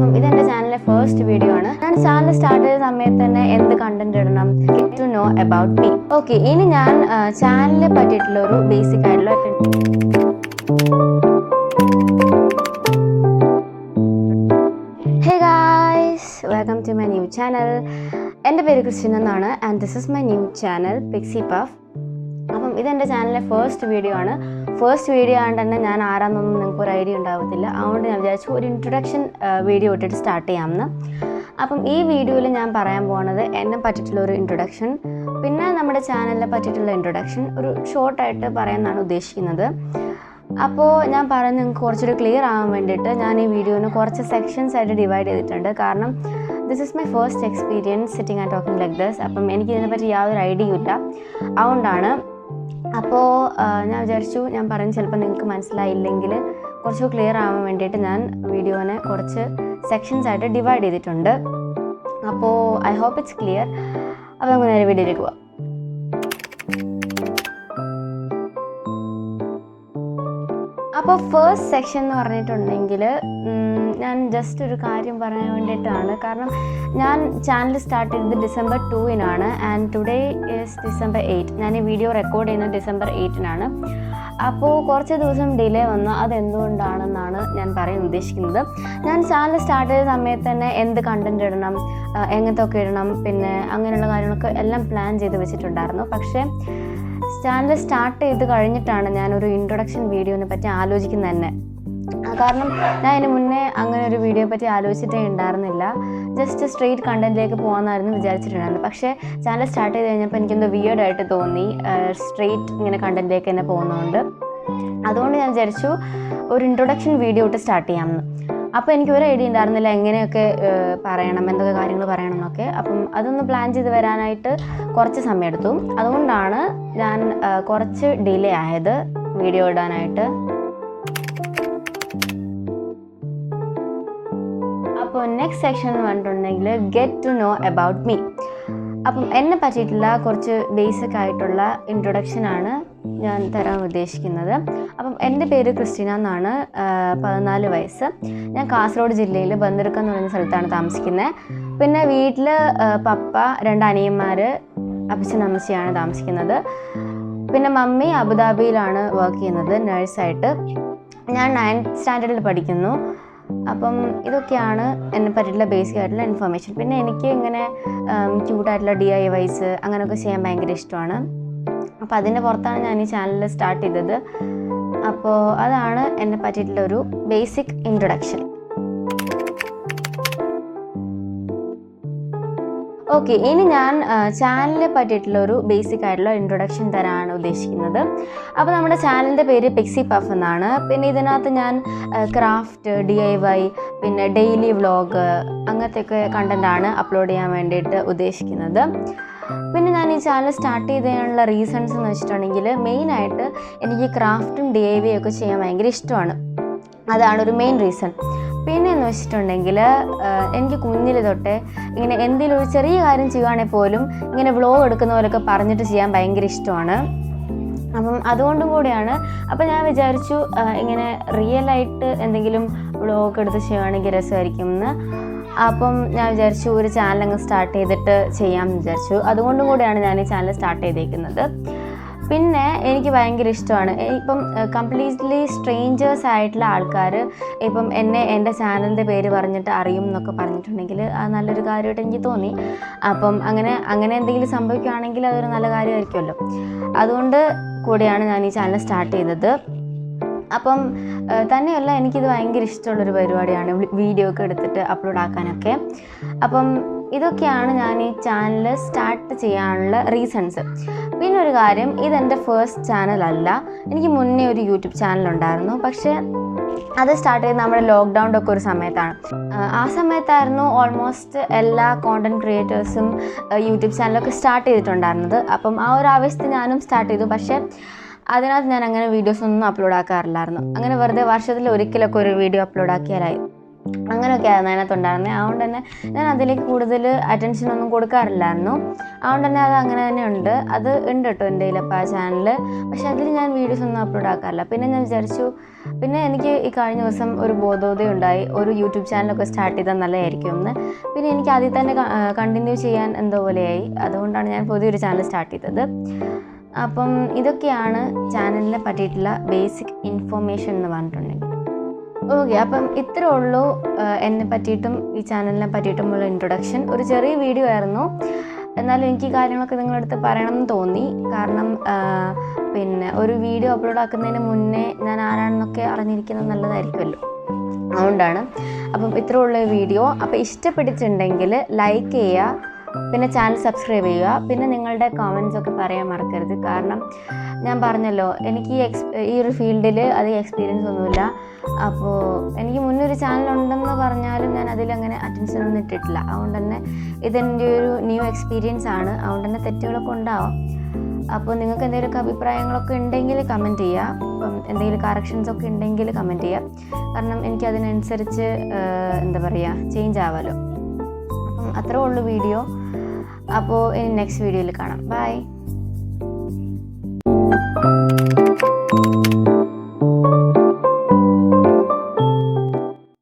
അപ്പം ഇതെൻ്റെ ചാനലിലെ ഫസ്റ്റ് വീഡിയോ ആണ്. ഞാൻ ചാനൽ സ്റ്റാർട്ട് ചെയ്ത സമയത്ത് തന്നെ എന്ത് കണ്ടന്റ് ഇടണം to know about me. Okay, ഇനി ഞാൻ ചാനലിനെ പറ്റിയിട്ടുള്ള ഒരു ബേസിക് ആയിട്ടുള്ള hey guys, welcome to my new channel. എൻ്റെ പേര് ക്രിസ്റ്റീന എന്നാണ് and this is my new channel pixie puff. അപ്പം ഇതെൻ്റെ ചാനലിലെ ഫസ്റ്റ് വീഡിയോ ആണ്. ഫസ്റ്റ് വീഡിയോ ആയതുകൊണ്ട് തന്നെ ഞാൻ ആരാന്നൊന്നും നിങ്ങൾക്ക് ഒരു ഐഡിയ ഉണ്ടാവത്തില്ല. അതുകൊണ്ട് ഞാൻ വിചാരിച്ചു ഒരു ഇൻട്രൊഡക്ഷൻ വീഡിയോ ഇട്ടിട്ട് സ്റ്റാർട്ട് ചെയ്യാമെന്ന്. അപ്പം ഈ വീഡിയോയിൽ ഞാൻ പറയാൻ പോകുന്നത് എന്നെ പറ്റിയിട്ടുള്ള ഒരു ഇൻട്രൊഡക്ഷൻ, പിന്നെ നമ്മുടെ ചാനലിനെ പറ്റിയിട്ടുള്ള ഇൻട്രൊഡക്ഷൻ ഒരു ഷോർട്ടായിട്ട് പറയാമെന്നാണ് ഉദ്ദേശിക്കുന്നത്. അപ്പോൾ ഞാൻ പറയുന്നത് നിങ്ങൾക്ക് കുറച്ചൊരു ക്ലിയർ ആകാൻ വേണ്ടിയിട്ട് ഞാൻ ഈ വീഡിയോന് കുറച്ച് സെക്ഷൻസ് ആയിട്ട് ഡിവൈഡ് ചെയ്തിട്ടുണ്ട്. കാരണം this is my first experience sitting and talking like this. അപ്പം എനിക്കിതിനെപ്പറ്റി യാതൊരു ഐഡിയയും ഇല്ല, അതുകൊണ്ടാണ്. അപ്പോൾ ഞാൻ വിചാരിച്ചു ഞാൻ പറഞ്ഞ് ചിലപ്പോൾ നിങ്ങൾക്ക് മനസ്സിലായില്ലെങ്കിൽ കുറച്ച് ക്ലിയർ ആവാൻ വേണ്ടിയിട്ട് ഞാൻ വീഡിയോനെ കുറച്ച് സെക്ഷൻസ് ആയിട്ട് ഡിവൈഡ് ചെയ്തിട്ടുണ്ട്. അപ്പോൾ ഐ ഹോപ്പ് ഇറ്റ്സ് ക്ലിയർ. അപ്പോൾ നമുക്ക് നേരെ വീഡിയോയിലേക്ക് പോവാം. അപ്പോൾ ഫസ്റ്റ് സെക്ഷൻ എന്ന് പറഞ്ഞിട്ടുണ്ടെങ്കിൽ ഞാൻ ജസ്റ്റ് ഒരു കാര്യം പറയാൻ വേണ്ടിയിട്ടാണ്. കാരണം ഞാൻ ചാനൽ സ്റ്റാർട്ട് ചെയ്തത് December 2 and today is December 8. ഞാൻ ഈ വീഡിയോ റെക്കോർഡ് ചെയ്യുന്നത് December 8. അപ്പോൾ കുറച്ച് ദിവസം ഡിലേ വന്നു. അതെന്തുകൊണ്ടാണെന്നാണ് ഞാൻ പറയാൻ ഉദ്ദേശിക്കുന്നത്. ഞാൻ ചാനൽ സ്റ്റാർട്ട് ചെയ്ത സമയത്ത് തന്നെ എന്ത് കണ്ടന്റ് ഇടണം, എങ്ങനത്തൊക്കെ ഇടണം, പിന്നെ അങ്ങനെയുള്ള കാര്യങ്ങളൊക്കെ എല്ലാം പ്ലാൻ ചെയ്ത് വെച്ചിട്ടുണ്ടായിരുന്നു. പക്ഷേ ചാനൽ സ്റ്റാർട്ട് ചെയ്ത് കഴിഞ്ഞിട്ടാണ് ഞാനൊരു ഇൻട്രൊഡക്ഷൻ വീഡിയോനെ പറ്റി ആലോചിക്കുന്നത് തന്നെ. കാരണം ഞാൻ അതിന് മുന്നേ അങ്ങനെ ഒരു വീഡിയോ പറ്റി ആലോചിച്ചിട്ടേ ഉണ്ടായിരുന്നില്ല. ജസ്റ്റ് സ്ട്രെയിറ്റ് കണ്ടന്റിലേക്ക് പോകാമെന്നായിരുന്നു വിചാരിച്ചിട്ടുണ്ടായിരുന്നു. പക്ഷേ ചാനൽ സ്റ്റാർട്ട് ചെയ്ത് കഴിഞ്ഞപ്പോൾ എനിക്കെന്തോ വിയേർഡായിട്ട് തോന്നി, സ്ട്രെയിറ്റ് ഇങ്ങനെ കണ്ടന്റിലേക്ക് തന്നെ പോകുന്നതുകൊണ്ട്. അതുകൊണ്ട് ഞാൻ വിചാരിച്ചു ഒരു ഇൻട്രൊഡക്ഷൻ വീഡിയോ ഇട്ട് സ്റ്റാർട്ട് ചെയ്യാമെന്ന്. അപ്പോൾ എനിക്ക് ഒരു ഐഡിയ ഉണ്ടായിരുന്നില്ല എങ്ങനെയൊക്കെ പറയണം, എന്തൊക്കെ കാര്യങ്ങൾ പറയണം എന്നൊക്കെ. അപ്പം അതൊന്ന് പ്ലാൻ ചെയ്ത് വരാനായിട്ട് കുറച്ച് സമയം എടുത്തു. അതുകൊണ്ടാണ് ഞാൻ കുറച്ച് ഡിലേ ആയത് വീഡിയോ ഇടാനായിട്ട്. അപ്പോൾ നെക്സ്റ്റ് സെക്ഷൻ എന്ന് പറഞ്ഞിട്ടുണ്ടെങ്കിൽ get to know about me. അപ്പം എന്നെ പറ്റിയിട്ടുള്ള കുറച്ച് ബേസിക് ആയിട്ടുള്ള ഇൻട്രൊഡക്ഷനാണ് ഞാൻ തരാൻ ഉദ്ദേശിക്കുന്നത്. അപ്പം എൻ്റെ പേര് ക്രിസ്റ്റീന എന്നാണ്, 14 വയസ്സ്. ഞാൻ കാസർഗോഡ് ജില്ലയിൽ ബന്ദിർക്ക എന്ന് പറയുന്ന സ്ഥലത്താണ് താമസിക്കുന്നത്. പിന്നെ വീട്ടിൽ പപ്പ, 2 അനിയന്മാർ, അപ്പച്ചൻ അമ്മച്ചിയാണ് താമസിക്കുന്നത്. പിന്നെ മമ്മി അബുദാബിയിലാണ് വർക്ക് ചെയ്യുന്നത് നേഴ്സായിട്ട്. ഞാൻ 9th സ്റ്റാൻഡേർഡിൽ പഠിക്കുന്നു. അപ്പം ഇതൊക്കെയാണ് എന്നെ പറ്റിയിട്ടുള്ള ബേസിക് ആയിട്ടുള്ള ഇൻഫർമേഷൻ. പിന്നെ എനിക്ക് ഇങ്ങനെ ക്യൂട്ടായിട്ടുള്ള DIYs അങ്ങനെയൊക്കെ ചെയ്യാൻ ഭയങ്കര ഇഷ്ടമാണ്. അപ്പോൾ അതിൻ്റെ പുറത്താണ് ഞാൻ ഈ ചാനൽ സ്റ്റാർട്ട് ചെയ്തത്. അപ്പോൾ അതാണ് എന്നെ പറ്റിയിട്ടുള്ള ഒരു ബേസിക് ഇൻട്രൊഡക്ഷൻ. ഓക്കെ, ഇനി ഞാൻ ചാനലിനെ പറ്റിയിട്ടുള്ള ഒരു ബേസിക് ആയിട്ടുള്ള ഇൻട്രൊഡക്ഷൻ തരാനാണ് ഉദ്ദേശിക്കുന്നത്. അപ്പോൾ നമ്മുടെ ചാനലിൻ്റെ പേര് പിക്സി പഫ് എന്നാണ്. പിന്നെ ഇതിനകത്ത് ഞാൻ ക്രാഫ്റ്റ്, DIY, പിന്നെ ഡെയിലി വ്ളോഗ് അങ്ങനത്തെയൊക്കെ കണ്ടൻറ്റാണ് അപ്ലോഡ് ചെയ്യാൻ വേണ്ടിയിട്ട് ഉദ്ദേശിക്കുന്നത്. പിന്നെ ഞാൻ ഈ ചാനൽ സ്റ്റാർട്ട് ചെയ്തതിനുള്ള റീസൺസ് എന്ന് വെച്ചിട്ടുണ്ടെങ്കിൽ മെയിനായിട്ട് എനിക്ക് ക്രാഫ്റ്റും DIY ഒക്കെ ചെയ്യാൻ ഭയങ്കര ഇഷ്ടമാണ്. അതാണ് ഒരു മെയിൻ റീസൺ. പിന്നെ എന്ന് വെച്ചിട്ടുണ്ടെങ്കിൽ എനിക്ക് കുഞ്ഞിൽ തൊട്ടേ ഇങ്ങനെ എന്തെങ്കിലും ഒരു ചെറിയ കാര്യം ചെയ്യുകയാണെങ്കിൽ പോലും ഇങ്ങനെ വ്ളോഗ് എടുക്കുന്ന പോലെയൊക്കെ പറഞ്ഞിട്ട് ചെയ്യാൻ ഭയങ്കര ഇഷ്ടമാണ്. അപ്പം അതുകൊണ്ടും കൂടിയാണ്. അപ്പം ഞാൻ വിചാരിച്ചു ഇങ്ങനെ റിയലായിട്ട് എന്തെങ്കിലും വ്ളോഗ് എടുത്ത് ചെയ്യുകയാണെങ്കിൽ രസമായിരിക്കും എന്ന്. അപ്പം ഞാൻ വിചാരിച്ചു ഒരു ചാനൽ അങ്ങ് സ്റ്റാർട്ട് ചെയ്തിട്ട് ചെയ്യാമെന്ന് വിചാരിച്ചു. അതുകൊണ്ടും കൂടിയാണ് ഞാൻ ഈ ചാനൽ സ്റ്റാർട്ട് ചെയ്തേക്കുന്നത്. പിന്നെ എനിക്ക് ഭയങ്കര ഇഷ്ടമാണ് ഇപ്പം കംപ്ലീറ്റ്ലി സ്ട്രേഞ്ചേഴ്സ് ആയിട്ടുള്ള ആൾക്കാർ ഇപ്പം എൻ്റെ ചാനലിൻ്റെ പേര് പറഞ്ഞിട്ട് അറിയും എന്നൊക്കെ പറഞ്ഞിട്ടുണ്ടെങ്കിൽ അത് നല്ലൊരു കാര്യമായിട്ട് എനിക്ക് തോന്നി. അപ്പം അങ്ങനെ എന്തെങ്കിലും സംഭവിക്കുകയാണെങ്കിൽ അതൊരു നല്ല കാര്യമായിരിക്കുമല്ലോ. അതുകൊണ്ട് കൂടിയാണ് ഞാൻ ഈ ചാനൽ സ്റ്റാർട്ട് ചെയ്തത്. അപ്പം തന്നെയല്ല, എനിക്കിത് ഭയങ്കര ഇഷ്ടമുള്ളൊരു പരിപാടിയാണ് വീഡിയോ ഒക്കെ എടുത്തിട്ട് അപ്ലോഡ് ആക്കാനൊക്കെ. അപ്പം ഇതൊക്കെയാണ് ഞാൻ ഈ ചാനൽ സ്റ്റാർട്ട് ചെയ്യാനുള്ള റീസൺസ്. പിന്നെ ഒരു കാര്യം, ഇതെൻ്റെ ഫസ്റ്റ് ചാനലല്ല. എനിക്ക് മുന്നേ ഒരു യൂട്യൂബ് ചാനലുണ്ടായിരുന്നു. പക്ഷേ അത് സ്റ്റാർട്ട് ചെയ്ത് നമ്മുടെ ലോക്ക്ഡൗണിൻ്റെ ഒക്കെ ഒരു സമയത്താണ്. ആ സമയത്തായിരുന്നു ഓൾമോസ്റ്റ് എല്ലാ കോണ്ടൻറ്റ് ക്രിയേറ്റേഴ്സും യൂട്യൂബ് ചാനലൊക്കെ സ്റ്റാർട്ട് ചെയ്തിട്ടുണ്ടായിരുന്നത്. അപ്പം ആ ഒരു ആവശ്യത്തിൽ ഞാനും സ്റ്റാർട്ട് ചെയ്തു. പക്ഷേ അതിനകത്ത് ഞാൻ അങ്ങനെ വീഡിയോസൊന്നും അപ്ലോഡ് ആക്കാറില്ലായിരുന്നു. അങ്ങനെ വെറുതെ വർഷത്തിൽ ഒരിക്കലൊക്കെ ഒരു വീഡിയോ അപ്ലോഡ് ആക്കിയാലായി. അങ്ങനെയൊക്കെയായിരുന്നു അതിനകത്തുണ്ടായിരുന്നത്. അതുകൊണ്ട് തന്നെ ഞാൻ അതിലേക്ക് കൂടുതൽ അറ്റൻഷനൊന്നും കൊടുക്കാറില്ലായിരുന്നു. അതുകൊണ്ട് തന്നെ അത് അങ്ങനെ തന്നെ ഉണ്ട്. അത് ഉണ്ട് കേട്ടോ എൻ്റെ കയ്യിലപ്പോൾ ആ ചാനൽ. പക്ഷെ അതിൽ ഞാൻ വീഡിയോസ് ഒന്നും അപ്ലോഡ് ആക്കാറില്ല. പിന്നെ ഞാൻ വിചാരിച്ചു, പിന്നെ എനിക്ക് ഈ കഴിഞ്ഞ ദിവസം ഒരു ബോധോദയം ഉണ്ടായി, ഒരു യൂട്യൂബ് ചാനലൊക്കെ സ്റ്റാർട്ട് ചെയ്താൽ നല്ലതായിരിക്കും എന്ന്. പിന്നെ എനിക്ക് അതിൽ തന്നെ കണ്ടിന്യൂ ചെയ്യാൻ എന്തോ പോലെയായി. അതുകൊണ്ടാണ് ഞാൻ പുതിയൊരു ചാനൽ സ്റ്റാർട്ട് ചെയ്തത്. അപ്പം ഇതൊക്കെയാണ് ചാനലിനെ പറ്റിയിട്ടുള്ള ബേസിക് ഇൻഫോർമേഷൻ എന്ന് പറഞ്ഞിട്ടുണ്ടെങ്കിൽ. ഓക്കെ, അപ്പം ഇത്രേ ഉള്ളൂ എന്നെ പറ്റിയിട്ടും ഈ ചാനലിനെ പറ്റിയിട്ടുമുള്ള ഇൻട്രൊഡക്ഷൻ. ഒരു ചെറിയ വീഡിയോ ആയിരുന്നു, എന്നാലും എനിക്ക് ഈ കാര്യങ്ങളൊക്കെ നിങ്ങളുടെ അടുത്ത് പറയണം എന്ന് തോന്നി. കാരണം പിന്നെ ഒരു വീഡിയോ അപ്ലോഡ് ആക്കുന്നതിന് മുന്നേ ഞാൻ ആരാണെന്നൊക്കെ അറിഞ്ഞിരിക്കുന്നത് നല്ലതായിരിക്കുമല്ലോ, അതുകൊണ്ടാണ്. അപ്പം ഇത്രേ ഉള്ള വീഡിയോ. അപ്പോൾ ഇഷ്ടപ്പെട്ടിട്ടുണ്ടെങ്കിൽ ലൈക്ക് ചെയ്യുക, പിന്നെ ചാനൽ സബ്സ്ക്രൈബ് ചെയ്യുക, പിന്നെ നിങ്ങളുടെ കമൻസ് ഒക്കെ പറയാൻ മറക്കരുത്. കാരണം ഞാൻ പറഞ്ഞല്ലോ, എനിക്ക് ഈ ഒരു ഫീൽഡിൽ അധികം എക്സ്പീരിയൻസ് ഒന്നുമില്ല. അപ്പോൾ എനിക്ക് മുന്നൊരു ചാനലുണ്ടെന്ന് പറഞ്ഞാലും ഞാൻ അതിലങ്ങനെ അറ്റൻഷനൊന്നും ഇട്ടിട്ടില്ല. അതുകൊണ്ട് തന്നെ ഇതെൻ്റെ ഒരു ന്യൂ എക്സ്പീരിയൻസ് ആണ്. അതുകൊണ്ട് തന്നെ തെറ്റുകളൊക്കെ ഉണ്ടാവാം. അപ്പോൾ നിങ്ങൾക്ക് എന്തെങ്കിലുമൊക്കെ അഭിപ്രായങ്ങളൊക്കെ ഉണ്ടെങ്കിൽ കമൻറ്റ് ചെയ്യുക. അപ്പം എന്തെങ്കിലും കറക്ഷൻസ് ഒക്കെ ഉണ്ടെങ്കിൽ കമൻറ്റ് ചെയ്യുക. കാരണം എനിക്ക് അതിനനുസരിച്ച് എന്താ പറയുക, ചേഞ്ച് ആവാമല്ലോ. അപ്പം അത്രേ ഉള്ളൂ വീഡിയോ. അപ്പോൾ ഇനി നെക്സ്റ്റ് വീഡിയോയിൽ കാണാം. ബൈ.